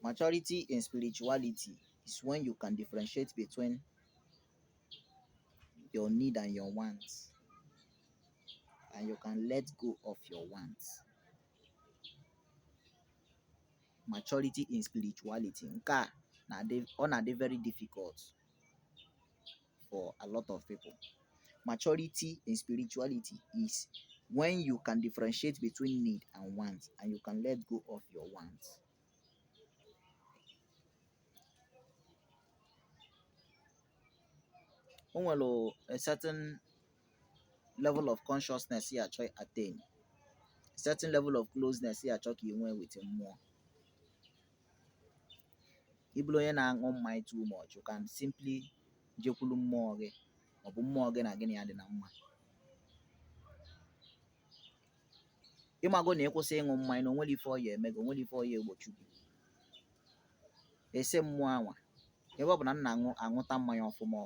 Maturity in spirituality is when you can differentiate between your need and your wants, and you can let go of your wants. Maturity in spirituality, nke a ọ na-adị very difficult for a lot of people. Maturity in spirituality is when you can differentiate between need and want, and you can let go of your wants. O nwere a certain level of consciousness you achọ attain, a certain level of closeness you achọ ka ị nwee with mmụọ. Ị bụrụ onye na-aṅụ mmanya too much, you can simply jekwulu mmụọ gị, ọ bụ mmụọ gị na gịnị ya dị na mma. Ịmago na ịkwụsị ịṅụ mmanya na onwere ife ọya eme gị, onwere ife ọya egbochi gị. Ese mmụọ anwa, ebe ọ bụ na m na-aṅụta mmanya ọfụma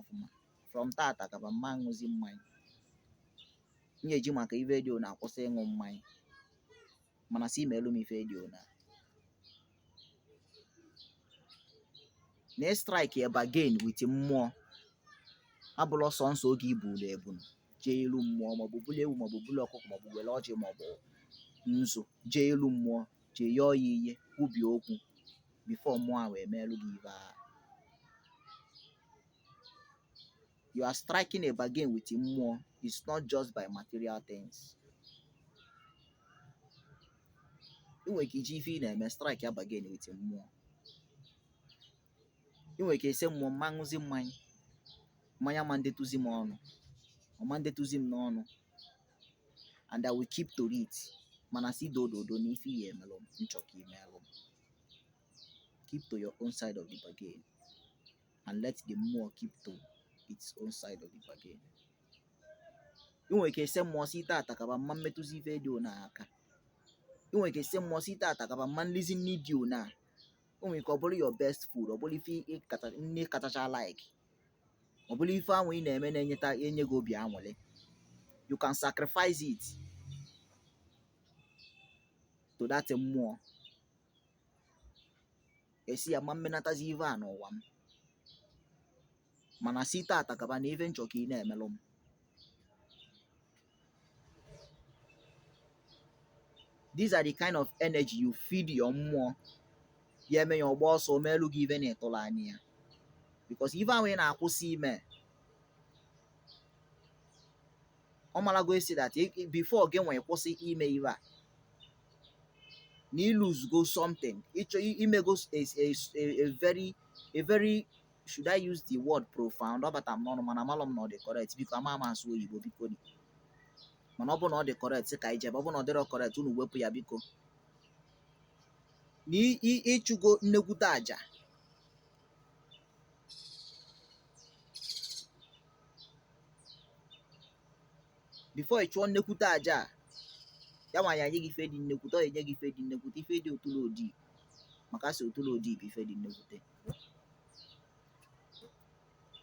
from tata kaba mma aṅụzi mmanya, m ga-eji maka ife dị ona akwụsị ịṅụ mmanya, mana si meelu m ife dị ona. na strike a bargain with mmụọ abụrụ sọnsọ oge ibulu ebunu jee ilu mmụọ maọbụ bulu ewu maọbụ bulu ọkụkọ maọbụ were ọjị maọbụ nzu jee ilu mmụọ jee yọọ ya ihe kwubie okwu before mmụọ ahụ emeelu gị ibe ahụ. You are striking a bargain with mmụọ. It's not just by material things. I nwere ike iji ife ị na-eme strike a bargain with mmụọ. I nwere ike ese mmụọ mma ṅụzi mmanya ma ndetuzi m ọnụ ọma ndetuzi m n'ọnụ and I will keep to it mana si dododo na ife ihe emelụ m nchọ ka imelụ m. Keep to your own side of the bargain and let the mmụọ keep to its own side of the bargain. I nwere ike ese mmụọ si tata kaba mma mmetụzi ife dị ona aka. I nwere ike ese mmụọ si tata kaba mma nlizi nni dị ona. O nwere ike ọ bụrụ your best food, ọ bụrụ ife nne katacha like, ọ bụrụ ife ahụ ị na-eme enye gị obi aṅụrị. You can sacrifice it to that mmụọ. Esi ya ma mmenatazi ife a n'ụwa m mana si tata kaba na ife nchọ ka ị na-emelụ m. These are the kind of energy you feed your mmụọ ya eme ya ọgba ọsọ meelu gị ife na-etụrụ anya ya because ife ahụ ị na-akwụsị ime ọ malago esi that before gị nwee kwụsị ime ife a na lose go something ịchọ imego a very should I use the word profound ọ bata m n'ọnụ mana amalụ m na ọ dị correct biko ama asụ oyibo biko dị mana ọ bụ na ọ dị correct ka ijebe ọ bụ na ọ dịrọ correct unu wepụ ya biko na ịchụgo nnekwute aja before ị chụọ nnekwute aja ya nwa ya nye gị ife dị nnekwute ọ ya enye gị ife dị nnekwute ife dị otulodi maka si otulodi bụ ife dị nnekwute.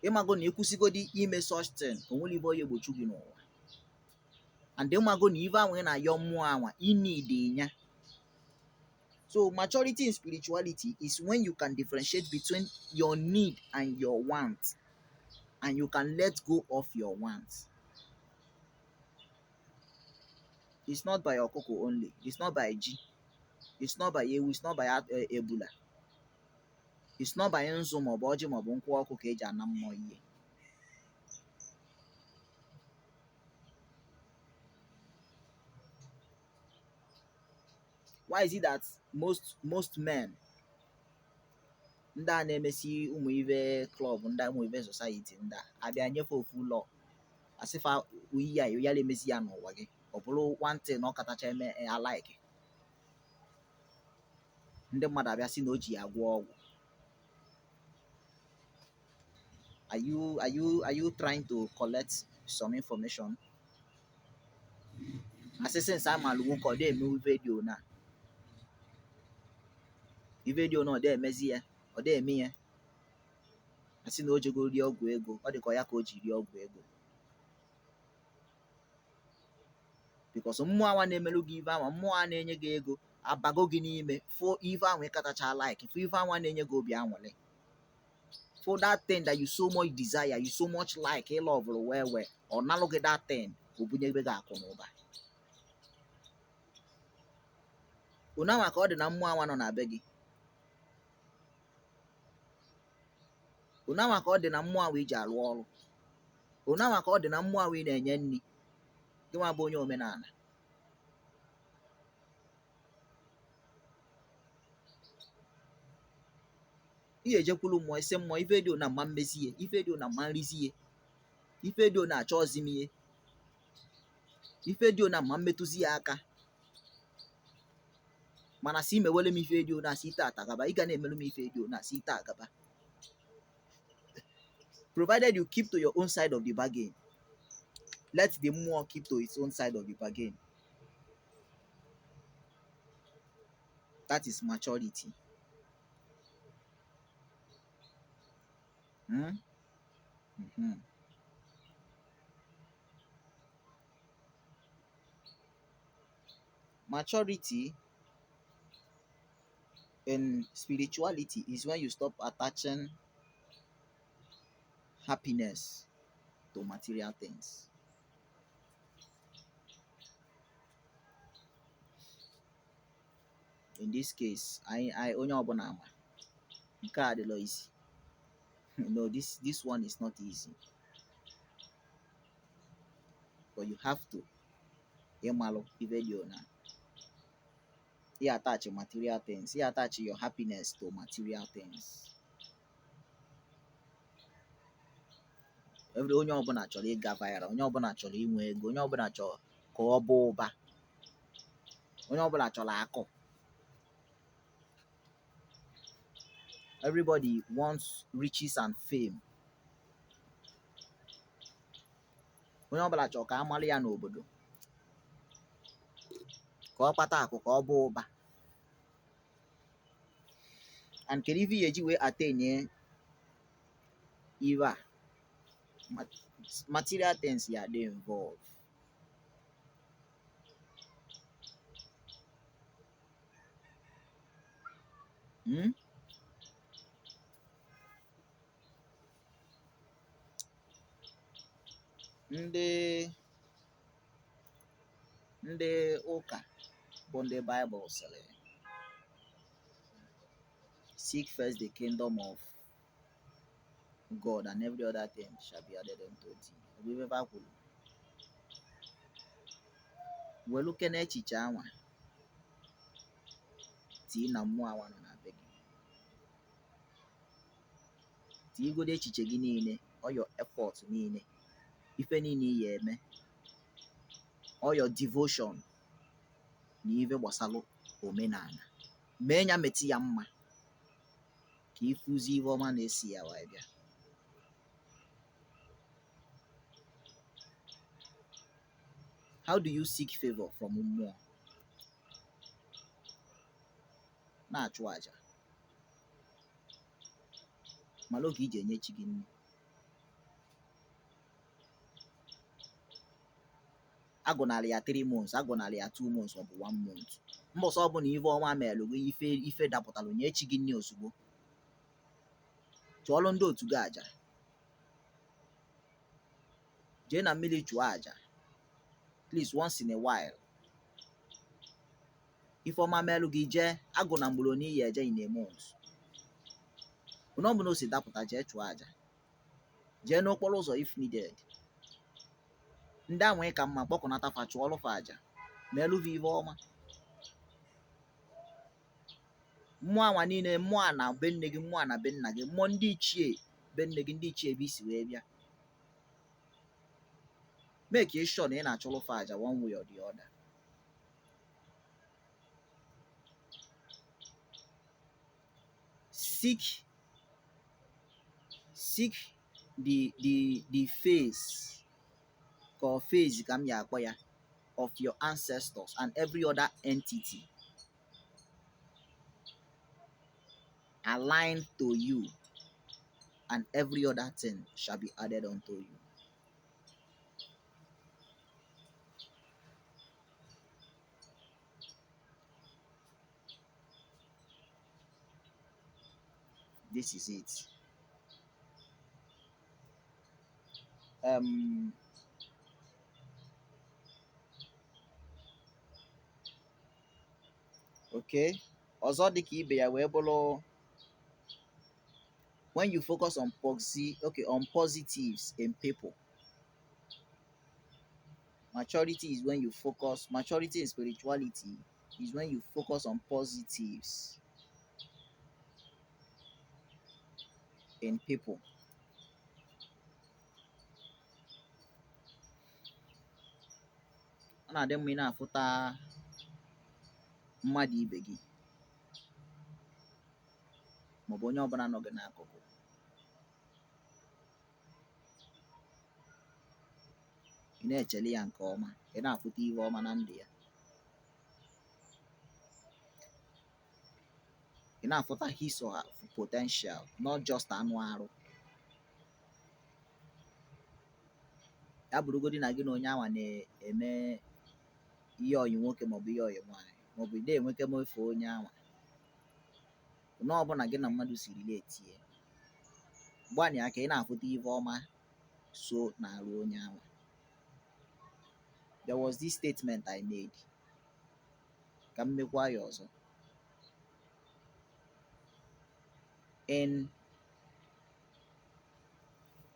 Ịmago na ịkwụsịgodi ime such thing onwere ibe onye egbochu gị n'ụwa and ịmago na ife ahụ ị na-ayọ mmụọ anwa inide ya. So maturity in spirituality is when you can differentiate between your need and your want and you can let go of your wants. It's not by ọkụkọ only, it's not by ji, it's not by ewu, it's not by ebula, it's not by nzu maọbụ ọjị maọbụ nkwụ ọkụ ka eji ana mmụọ ihe. Why is it that most men ndị a na-emesi ụmụ ive klọb ndị ụmụ ive society ndị a abịa nyefe ofu ụlọ asịfa oyi ya yala emesi ya n'ụwa gị ọ bụrụ one thing na ọ katacha eme alike ndị mmadụ abịa sị na o ji ya gwọ ọgwụ. Are you trying to collect some information? Asị since amalụ nwoke ọ dị eme vidio na vidio na ọ dị emezi ya ọ dị eme ya asị na o jego rie ọgwụ ego ọ dịka ya ka o ji rie ọgwụ ego because mmụọ awa na-emelụ gị ife awa mmụọ a na-enye gị ego abago gị n'ime fụ ife ahụ ịkatacha like fụ ife awa na-enye gị obi aṅụrị for that thing that you so much desire you so much like ịlọvụrụ wee ọ nalụ gị that thing o bunyebe gị akụ na ụba. Ụnanwa ka ọ dị na mmụọ awa nọ na be gị ụnanwa ka ọ dị na mmụọ awa iji alụ ọrụ ụnanwa ka ọ dị na mmụọ awa ị na-enye nri gị nwa bụ onye omenala. Ihe ejekwulu mmụọ ise mmụọ ife dị na mma mmezi ihe ife dị na mma nrizi ihe ife dị na achọ ọzi m ihe ife dị na mma mmetụzi ya aka mana si imewele m ife dị na si ite atagaba ị ga na-emelu m ife dị na si ite agaba provided you keep to your own side of the bargain. Let the mmụọ keep to its own side of the bargain. That is maturity. Maturity In spirituality is when you stop attaching happiness to material things. In this case, I onye ọbụla ama nke a adịla easy. No, this one is not easy, but you have to ịmalụ ife dị ona. You attach material things, you attach your happiness to material things. Onye ọbụla chọrọ ịga viral, onye ọbụla chọrọ inwe ego, onye ọbụla chọrọ ka ọ baa ụba, onye ọbụla chọrọ akụ. Everybody wants riches and fame. Onye ọbụla chọrọ ka amali ya n'obodo, ka ọ kpata akụ, ka ọ baa ụba. And kedu ife ya eji wee atenye ife a? Material things ya dey involved. Ndị ụka bụ ndị Bible sịrị, seek first the kingdom of God and every other thing shall be added unto thee. Obibe kwuru. Welu kene echiche anwa tii na mmụọ anwa nọ na be gị. Tiigodo echiche gị niile, all your effort niile, ife niile ị ya eme, all your devotion na ife gbasalụ omenala, mee nya metụ ya mma ka ịfụzi ife ọma na-esi ya wee bịa. How do you seek favor from mmụọ? Na-achụ aja, mara oge iji enye chi gị nri. Agụnarị ya 3 months, agụnarị ya 2 months, ọ bụ 1 month. Mbọsọ ọbụla ife ọma meelụ gị, ife dapụtalụ, nye chi gị nri ozugbo. Chụọlụ ndị otu gị aja, jee na mmiri chụọ aja at least once in a while. Ife ọma meelụ gị, jee agụ na mgboro n'iyi eje in a month. Onye ọbụla o si dapụta, jee chụọ aja, jee n'okporo ụzọ if needed. Ndị anwa ịka mma kpọkọnata fa, chụọlụ fa aja, meelụ fa ife ọma. Mmụọ anwa niile, mmụọ a na be nne gị, mmụọ a na be nna gị, mmụọ ndị ichie be nne gị, ndị ichie ebe isi wee bịa, make sure na ị na-achụlụ fa aja one way or the other. Seek the face, ka ọ face ka m ya akpọ ya, of your ancestors and every other entity aligned to you, and every other thing shall be added unto you. This is it. Okay, ọzọ dị ka ibe ya wee bụrụ, when you focus on positives in people. Maturity in spirituality is when you focus on positives in people. Ọ na-adị mma ị na-afụta mmadụ ibe gị maọbụ onye ọbụla nọ gị n'akụkụ, ị na-echele ya nke ọma, ị na-afụta ihe ọma na ndụ ya, ị na-afụta his or her potential, not just anụ arụ. Ya bụrụgodị na gị na onye anwa na-eme ihe ọyị nwoke maọbụ ihe ọyị nwaanyị, maọbụ ị na-enweke mefe onye anwa, na ọbụna gị na mmadụ si relate ya gbanye aka ị na-afụta ife ọma so na-arụ onye ahụ. There was this statement I made ka m mekwa ya ọzọ.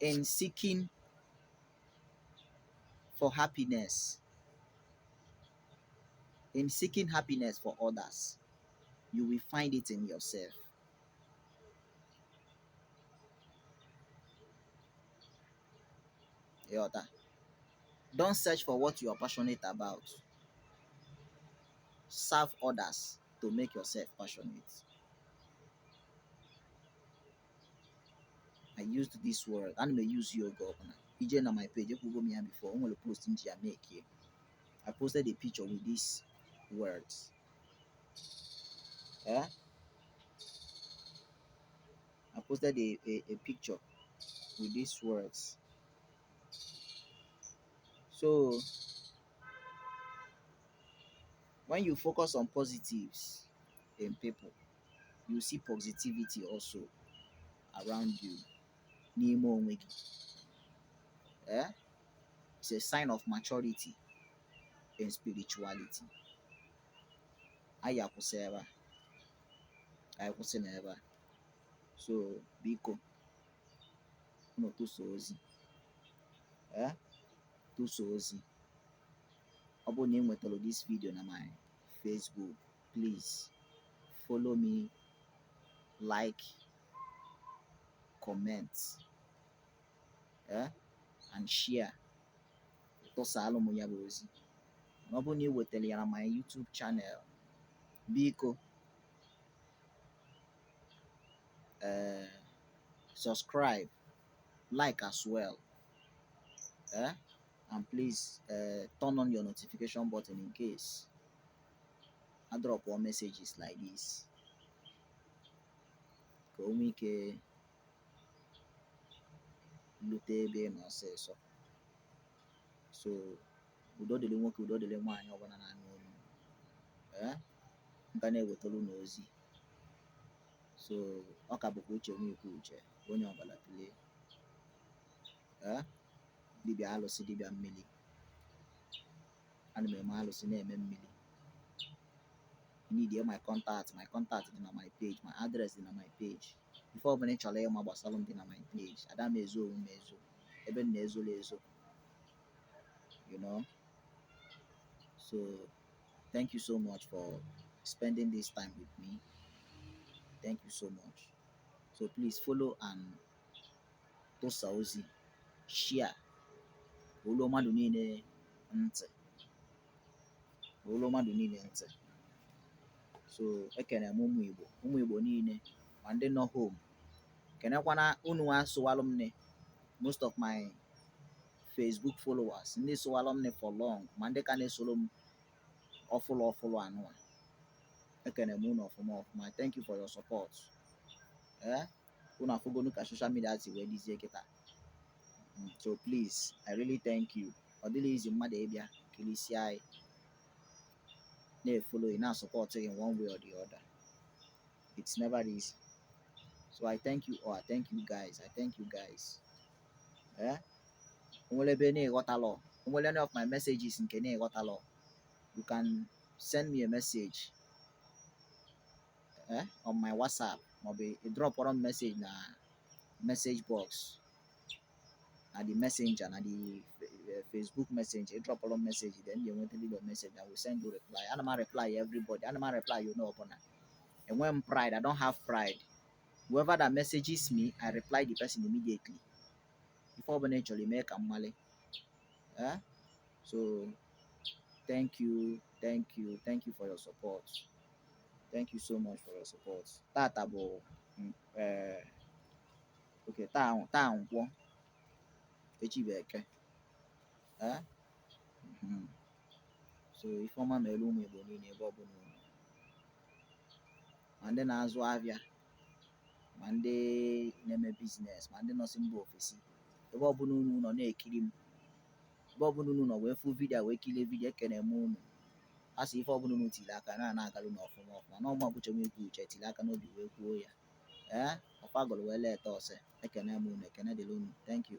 In seeking for happiness, in seeking happiness for others, you will find it in yourself. Don't search for what you are passionate about. Serve others to make yourself passionate. I used this word. I may use yoga. On my page, before I'm going to post in Jamaica. I posted a picture with these words. I posted a picture with these words. So when you focus on positives in people, you see positivity also around you. It's a sign of maturity in spirituality. So biko no tụsa ozi ọ bụrụ na ị nwetara this video na my Facebook, please follow me, like, comment, and share. Tụsalụ m ya bụ ozi. Ọ bụrụ na ị wetara ya na my YouTube channel, biko subscribe, like as well, and please turn on your notification button in case I drop more messages like this. Ka o nwee ike lute ebe na ọsịsọ. So udo dịrị nwoke, udo dịrị nwaanyị ọbụla na-anụ olu nka na-ewetara unu ozi. So ọ ka bụkwa Uche Nwikwu Uche, onye ọbụla tụlee dibịa alụsị, dibịa mmiri. Ana m eme alụsị na-eme mmiri. You need my contact dị na my page, my address dị na my page. Ife ọbụla ị chọrọ ịma gbasara m dị na my page. Ada m ezo onwe m ezo, ebe m na-ezola ezo. So thank you so much for spending this time with me. Thank you so much. So please follow and tụsa ozi, share. Olu mmadụ niile ntị. So ekene m ụmụ Igbo niile ma ndị nọ home. Kenekwana unu asụwalụ m nne. Most of my Facebook followers ndị sụwalụ m nne for long, ma ndị ka na-esoro m ọfụlụ anụwa. Ekene m unu ọfụma. Thank you for your support. Unu afụgonu ka social media si wee dizie kịta. So please, I really thank you. Ọ dịla izi mmadụ ịbịa kilisi anyị na-follow you, na-support in one way or the other. It's never easy. So I thank you all. I thank you guys. Any of my messages in Kenya, you can send me a message on my WhatsApp. Maybe a drop one message na message box, at the messenger, at the Facebook messenger. Drop a message, then you want to leave a message. I will send you reply. I don't reply everybody. I don't reply And when pride, I don't have pride. Whoever that messages me, I reply the person immediately. Before we actually make a money. So thank you for your support. Thank you so much for your support. Tata bo okay, town one. Echibeke. So if I'm a melumi bonini bobo, and then as wavia, Monday name business, Monday nothing bo office. The bobo no kill him. Bobo no we full video, we kill a video can a moon. a sị ife ọbụla unu tiri aka na-agalụ n'ọfụma ọfụma na ọma bụcha ikwu uche tiri aka n'obi wee kwuo ya ọfa gụrụ wee leta ọsị ekene m unu ekene dịrị unu thank you